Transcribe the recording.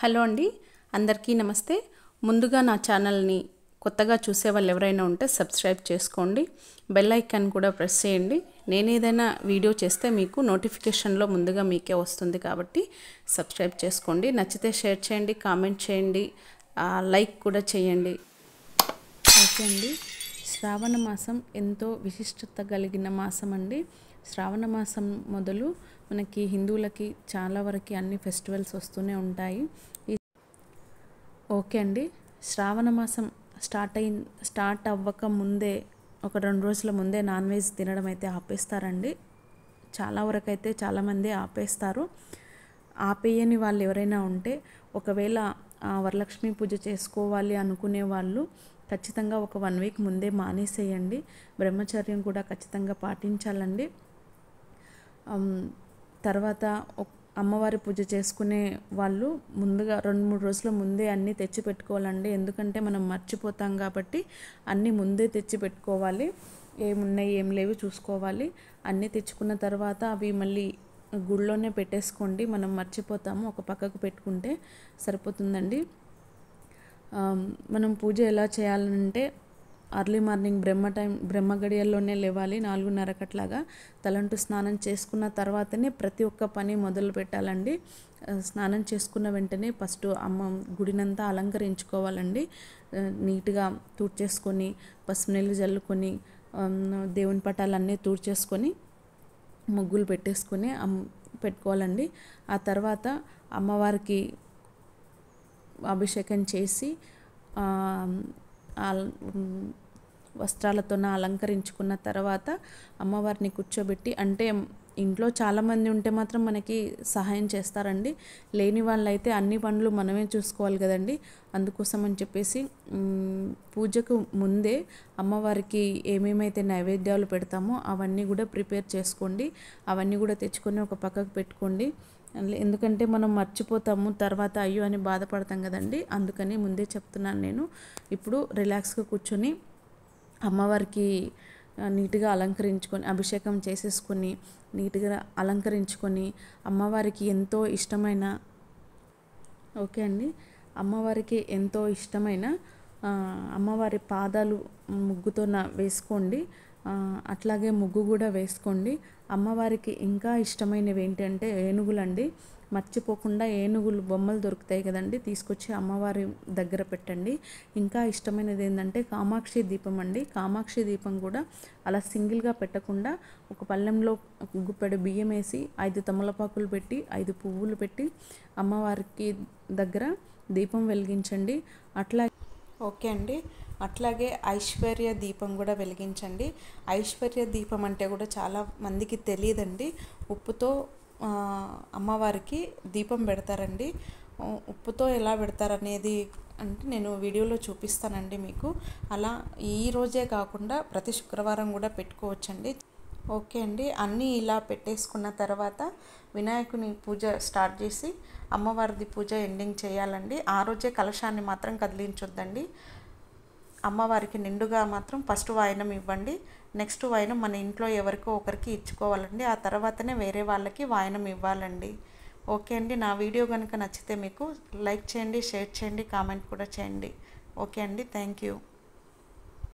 Hello అండి, అందరికీ నమస్తే. ముందుగా నా ఛానల్ని కొత్తగా చూసే వాళ్ళు ఎవరైనా ఉంటే సబ్స్క్రైబ్ చేసుకోండి, బెల్ ఐకాన్ కూడా ప్రెస్ చేయండి. నేను ఏదైనా వీడియో చేస్తే మీకు నోటిఫికేషన్లో ముందుగా మీకే వస్తుంది కాబట్టి సబ్స్క్రైబ్ చేసుకోండి. నచ్చితే షేర్ చేయండి, కామెంట్ చేయండి, లైక్ కూడా చేయండి. ఓకే అండి, శ్రావణ మాసం ఎంతో విశిష్టత కలిగిన మాసం అండి. శ్రావణ మాసం మొదలు మనకి హిందువులకి చాలా వరకు అన్ని ఫెస్టివల్స్ వస్తూనే ఉంటాయి. ఓకే అండి, శ్రావణ మాసం స్టార్ట్ అవ్వక ముందే ఒక 2 రోజుల ముందే నాన్ వెజ్ తినడం అయితే ఆపేస్తారండి. చాలా వరకు అయితే చాలామంది ఆపేస్తారు. ఆపేయని వాళ్ళు ఎవరైనా ఉంటే, ఒకవేళ వరలక్ష్మి పూజ చేసుకోవాలి అనుకునే వాళ్ళు ఖచ్చితంగా ఒక 1 వీక్ ముందే మానేసేయండి. బ్రహ్మచర్యం కూడా ఖచ్చితంగా పాటించాలండి. తర్వాత అమ్మవారి పూజ చేసుకునే వాళ్ళు ముందుగా 2-3 రోజుల ముందే అన్నీ తెచ్చి పెట్టుకోవాలండి. ఎందుకంటే మనం మర్చిపోతాం కాబట్టి అన్నీ ముందే తెచ్చి పెట్టుకోవాలి. ఏమున్నాయి ఏం లేవు చూసుకోవాలి. అన్నీ తెచ్చుకున్న తర్వాత అవి మళ్ళీ గుళ్ళోనే పెట్టేసుకోండి. మనం మర్చిపోతాము, ఒక పక్కకు పెట్టుకుంటే సరిపోతుందండి. మనం పూజ ఎలా చేయాలంటే, అర్లీ మార్నింగ్ బ్రహ్మ గడియల్లోనే లేవాలి. 4:30 అట్లాగా తలంటు స్నానం చేసుకున్న తర్వాతనే ప్రతి ఒక్క పని మొదలు పెట్టాలండి. స్నానం చేసుకున్న వెంటనే ఫస్ట్ అమ్మ గుడినంతా అలంకరించుకోవాలండి. నీట్గా తూడ్చేసుకొని, పసుపు నీళ్ళు జల్లుకొని, దేవుని పటాలన్నీ తూడ్చేసుకొని, ముగ్గులు పెట్టేసుకొని పెట్టుకోవాలండి. ఆ తర్వాత అమ్మవారికి అభిషేకం చేసి వస్త్రాలతో అలంకరించుకున్న తర్వాత అమ్మవారిని కూర్చోబెట్టి, అంటే ఇంట్లో చాలామంది ఉంటే మాత్రం మనకి సహాయం చేస్తారండి. లేని వాళ్ళైతే అన్ని పనులు మనమే చూసుకోవాలి కదండి. అందుకోసం అని చెప్పేసి పూజకు ముందే అమ్మవారికి ఏమేమైతే నైవేద్యాలు పెడతామో అవన్నీ కూడా ప్రిపేర్ చేసుకోండి. అవన్నీ కూడా తెచ్చుకొని ఒక పక్కకు పెట్టుకోండి. ఎందుకంటే మనం మర్చిపోతాము, తర్వాత అయ్యో అని బాధపడతాం కదండి. అందుకని ముందే చెప్తున్నాను నేను. ఇప్పుడు రిలాక్స్గా కూర్చొని అమ్మవారికి నీట్గా అలంకరించుకొని, అభిషేకం చేసేసుకొని, నీట్గా అలంకరించుకొని, అమ్మవారికి ఎంతో ఇష్టమైన ఓకే అండి, అమ్మవారికి ఎంతో ఇష్టమైన అమ్మవారి పాదాలు ముగ్గుతో వేసుకోండి. అట్లాగే ముగ్గు కూడా వేసుకోండి. అమ్మవారికి ఇంకా ఇష్టమైనవి ఏంటంటే ఏనుగులండి. మర్చిపోకుండా ఏనుగులు బొమ్మలు దొరుకుతాయి కదండి, తీసుకొచ్చి అమ్మవారి దగ్గర పెట్టండి. ఇంకా ఇష్టమైనది ఏంటంటే కామాక్షి దీపం అండి. కామాక్షి దీపం కూడా అలా సింగిల్గా పెట్టకుండా ఒక పళ్ళెంలో గుప్పెడు బియ్యం వేసి 5 తమలపాకులు పెట్టి 5 పువ్వులు పెట్టి అమ్మవారికి దగ్గర దీపం వెలిగించండి. ఓకే అండి, అట్లాగే ఐశ్వర్య దీపం కూడా వెలిగించండి. ఐశ్వర్య దీపం అంటే కూడా చాలా మందికి తెలియదండి. ఉప్పుతో అమ్మవారికి దీపం పెడతారండి. ఉప్పుతో ఎలా పెడతారనేది అంటే నేను వీడియోలో చూపిస్తానండి మీకు. అలా ఈ రోజే కాకుండా ప్రతి శుక్రవారం కూడా పెట్టుకోవచ్చండి. ఓకే అండి, అన్నీ ఇలా పెట్టేసుకున్న తర్వాత వినాయకుని పూజ స్టార్ట్ చేసి అమ్మవారిది పూజ ఎండింగ్ చేయాలండి. ఆ రోజే కలశాన్ని మాత్రం కదిలించొద్దండి. అమ్మవారికి నిండుగా మాత్రం ఫస్ట్ వాయనం ఇవ్వండి. నెక్స్ట్ వాయనం మన ఇంట్లో ఎవరికో ఒకరికి ఇచ్చుకోవాలండి. ఆ తర్వాతనే వేరే వాళ్ళకి వాయనం ఇవ్వాలండి. ఓకే అండి, నా వీడియో కనుక నచ్చితే మీకు లైక్ చేయండి, షేర్ చేయండి, కామెంట్ కూడా చేయండి. ఓకే అండి, థ్యాంక్ యూ.